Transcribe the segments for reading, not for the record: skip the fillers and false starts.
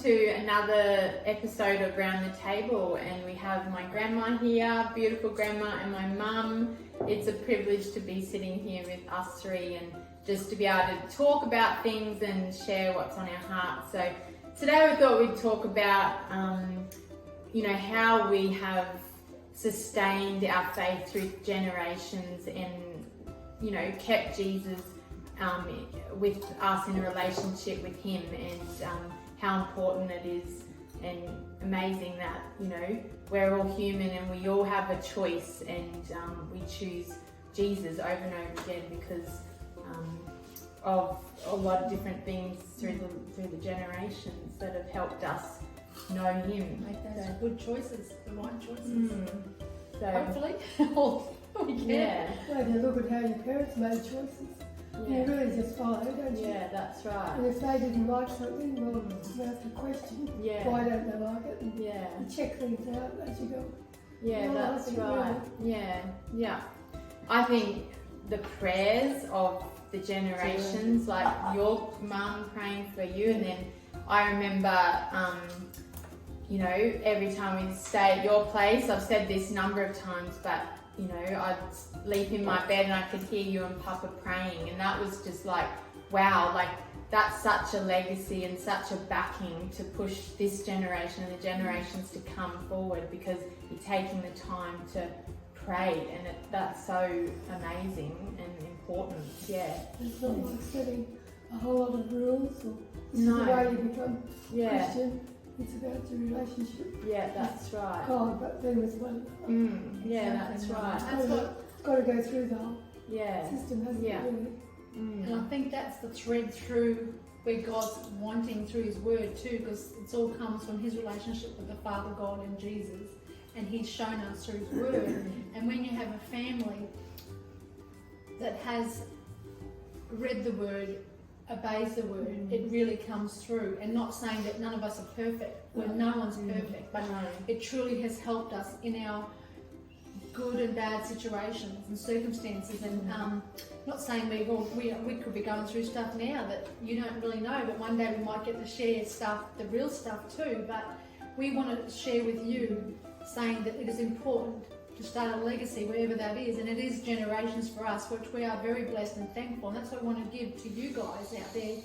to another episode of Round the Table, and we have my grandma here, beautiful grandma, and my mum. It's a privilege to be sitting here with us three and just to be able to talk about things and share what's on our hearts. So today we thought we'd talk about, how we have sustained our faith through generations and, kept Jesus with us in a relationship with him, and how important it is and amazing that, we're all human and we all have a choice, and we choose Jesus over and over again because of a lot of different things through the generations that have helped us know him. Make those good choices, the right choices. So hopefully, we can. Yeah. Well, you look at how your parents made choices. Yeah. You really just follow, don't you? Yeah, that's right. And if they didn't like something, well, you have to question why don't they like it, and Yeah. you check things out as you go. Yeah, Oh, that's I think right. Yeah. I think the prayers of the generations, like your mum praying for you, and then I remember, every time we stay at your place, I've said this a number of times, but I'd sleep in my bed and I could hear you and Papa praying, and that was just like, wow, like that's such a legacy and such a backing to push this generation and the generations to come forward, because you're taking the time to pray, and that's so amazing and important. Yeah. It's not like setting a whole lot of rules, or this No. is the way you become Yeah. Christian. It's about your relationship. Yeah, that's right. God, but then with one another. Yeah, that's right. It's got to go through the whole Yeah. system, hasn't Yeah. it, really? And I think that's the thread through where God's wanting through his word too, because it all comes from his relationship with the Father God and Jesus, and he's shown us through his word. And when you have a family that has read the word, obeys the word, it really comes through. And not saying that none of us are perfect, when no one's perfect, but it truly has helped us in our good and bad situations and circumstances. And not saying we could be going through stuff now that you don't really know, but one day we might get to share stuff, the real stuff too. But we want to share with you, saying that it is important to start a legacy wherever that is, and it is generations for us, which we are very blessed and thankful. And that's what I want to give to you guys out there,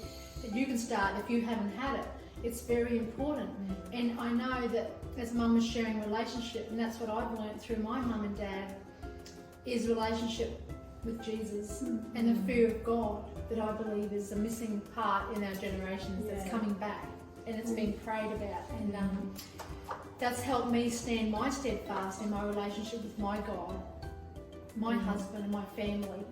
that you can start if you haven't had it. It's very important. And I know that as Mum is sharing relationship, and that's what I've learned through my mum and dad, is relationship with Jesus and the fear of God, that I believe is a missing part in our generations that's coming back, and it's been prayed about. And that's helped me stand my steadfast in my relationship with my God, my husband and my family,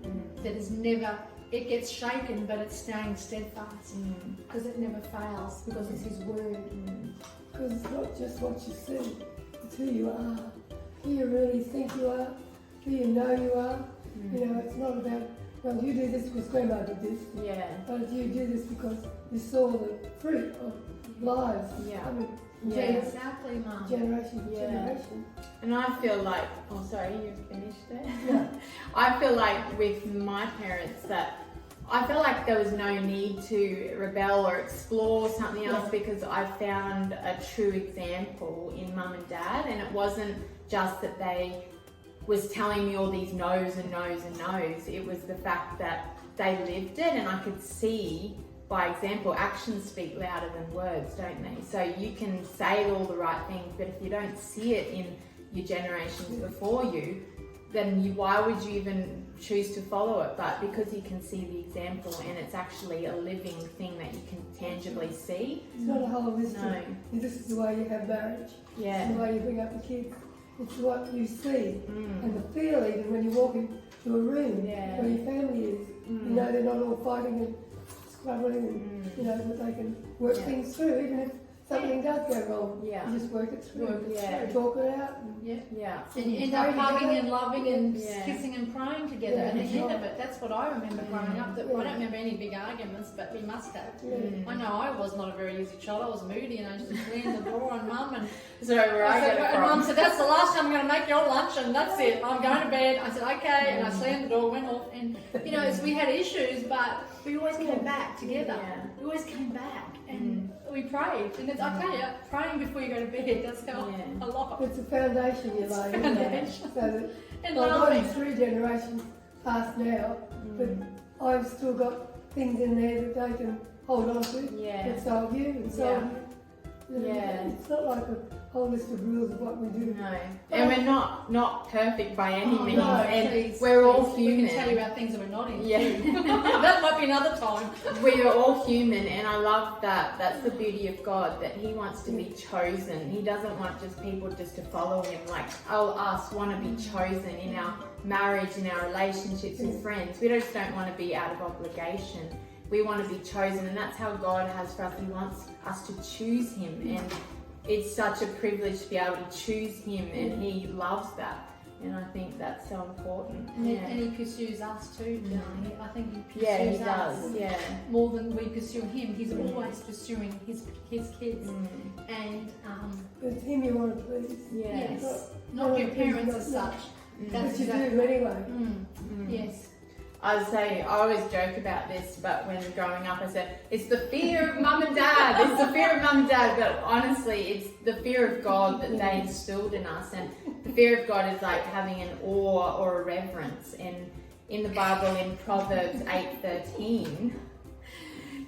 that is never, it gets shaken, but it's staying steadfast, because it never fails, because it's his word. Because it's not just what you see, it's who you are, who you really think you are, who you know you are. It's not about, well, you do this because Grandma did this, but you do this because you saw the fruit of lives coming Exactly, Mum. generation to generation. And I feel like, sorry, you finished there? Yeah. I feel like with my parents that I felt like there was no need to rebel or explore something else, because I found a true example in Mum and Dad, and it wasn't just that they was telling me all these no's and no's and no's. It was the fact that they lived it, and I could see by example. Actions speak louder than words, don't they? So you can say all the right things, but if you don't see it in your generations before you, then why would you even choose to follow it? But because you can see the example, and it's actually a living thing that you can tangibly see. It's not a holistic. No. This is the way you have marriage. Yeah. It's the way you bring up the kids. It's what you see and the feel, even when you walk into a room where your family is. They're not all fighting and squabbling, and that they can work things through, even if something does go wrong. Yeah. You just work it through. Yeah. Talk it out. And you end up hugging and loving and kissing and praying together at the end of it. That's what I remember growing up. That I don't remember any big arguments, but we must have. I know I was not a very easy child. I was moody, and I used to slam the door on Mum, and So where I get it and from. Mum said, "That's the last time I'm going to make your lunch, and that's it. I'm going to bed." I said, "Okay," and I slammed the door, went off, and so we had issues, but we always came back together. We always came back, and we prayed, and It's, I tell you, praying before you go to bed does help a lot. It's a foundation you lay, isn't it? So that, And well, laughing. I'm 3 generations past now, but I've still got things in there that they can hold on to. Yeah. And so have you, and so have you. Yeah. It's not like a whole list of rules of what we do. No, and we're not perfect by any means, no, and please, we're all please. human. We can tell you about things that we're not in. Yeah. That might be another time. We are all human, and I love that. That's the beauty of God, that He wants to be chosen. He doesn't want just people just to follow Him. Like, us want to be chosen in our marriage, in our relationships with friends. We just don't want to be out of obligation. We want to be chosen, and that's how God has for us. He wants us to choose Him, and it's such a privilege to be able to choose Him, and He loves that. And I think that's so important. And He pursues us too, Johnny. I think He Yeah, pursues He us does. more than we pursue Him. He's always pursuing His kids. And It's Him you want to please. yes, not your parents as such. That's But you exactly do anyway. Yes. I always joke about this, but when growing up I said, it's the fear of mum and dad, it's the fear of mum and dad, but honestly it's the fear of God that they instilled in us, and the fear of God is like having an awe or a reverence. And in the Bible, in Proverbs 8:13,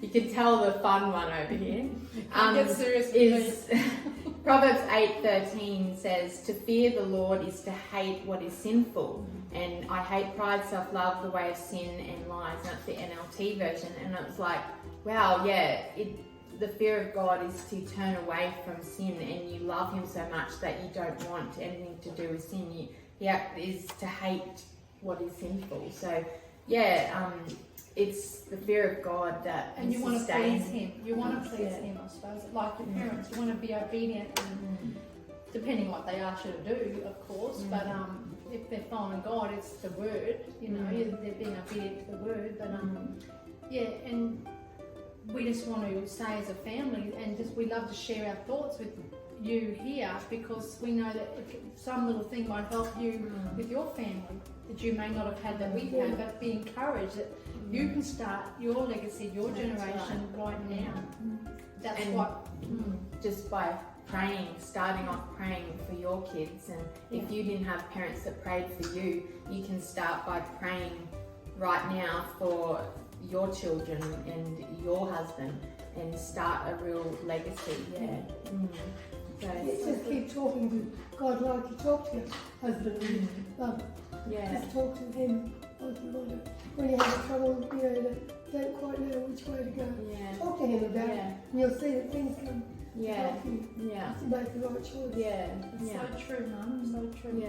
you can tell the fun one over here. Get serious with me. Proverbs 8:13 says, to fear the Lord is to hate what is sinful. And I hate pride, self-love, the way of sin and lies. And that's the NLT version. And it was like, wow, the fear of God is to turn away from sin, and you love Him so much that you don't want anything to do with sin. Is to hate what is sinful. So, it's the fear of God that and you want to sustains. please Him. You want to please Him, I suppose. Like your parents, you want to be obedient, and depending what they ask you to do, of course. But if they're following God, it's the Word. You know, they're being obedient to the Word. But and we just want to say as a family, and we love to share our thoughts with you here, because we know that some little thing might help you with your family that you may not have had that we've had, but be encouraged that you can start your legacy, your generation right now. That's what. Just by praying, starting off praying for your kids, and if you didn't have parents that prayed for you, you can start by praying right now for your children and your husband, and start a real legacy. So Just keep talking to God like you talk to your husband and mum. Just talk to Him like you want to. When you have trouble, you know, that don't quite know which way to go. Talk to Him about it, and you'll see that things can help you to make the right choice. It's so true, Mum. So true.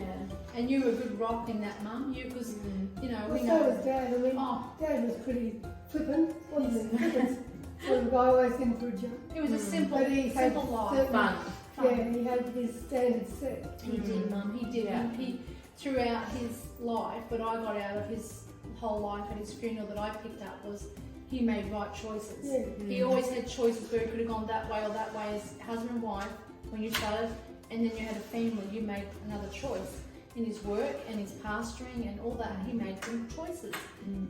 And you were a good rock in that, Mum. Because you know, we So know. was Dad. I mean, Dad was pretty flippant, wasn't he? Flippant. Sort of guy, always in for a joke. It was a simple life. fun. Yeah, he had his standards set. He did, Mum. He did. And he, throughout his life, what I got out of his whole life and his funeral that I picked up was he made right choices. He always had choices where he could have gone that way or that way as husband and wife when you started, and then you had a family, you made another choice. In his work and his pastoring and all that, he made good choices.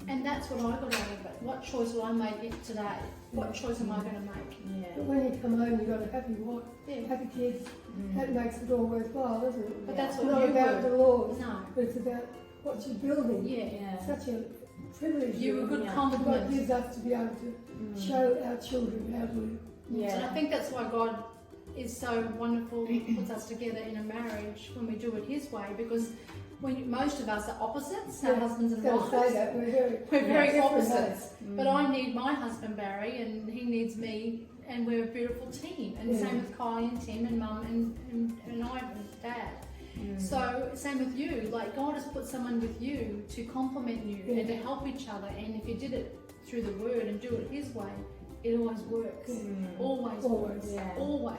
And that's what I got out of it. What choice will I make today? What choice am I going to make? But when you come home, you've got a happy wife, happy kids. That makes it all worthwhile, doesn't it? But that's It's what not you about were. the laws, No. but it's about what you're building. Such a privilege. You were good God compliment. gives us to be able to show our children how to live. And I think that's why God is so wonderful, puts us together in a marriage when we do it His way, because most of us are opposites, our husbands and wives. Say that, we're very opposite. opposites. But I need my husband Barry, and he needs me, and we're a beautiful team. And same with Kylie and Tim and Mum and I and Dad. So same with you. Like God has put someone with you to complement you and to help each other. And if you did it through the Word and do it His way, it always works. Always works. Always.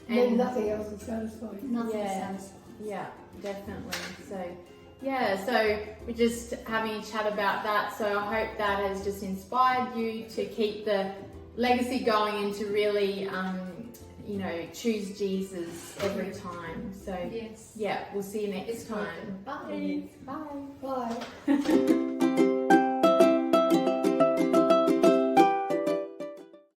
And then nothing else will satisfy you. Nothing satisfies. Yeah, definitely. So we're just having a chat about that. So I hope that has just inspired you to keep the legacy going and to really, choose Jesus every time. So we'll see you next time. Bye. Bye. Bye.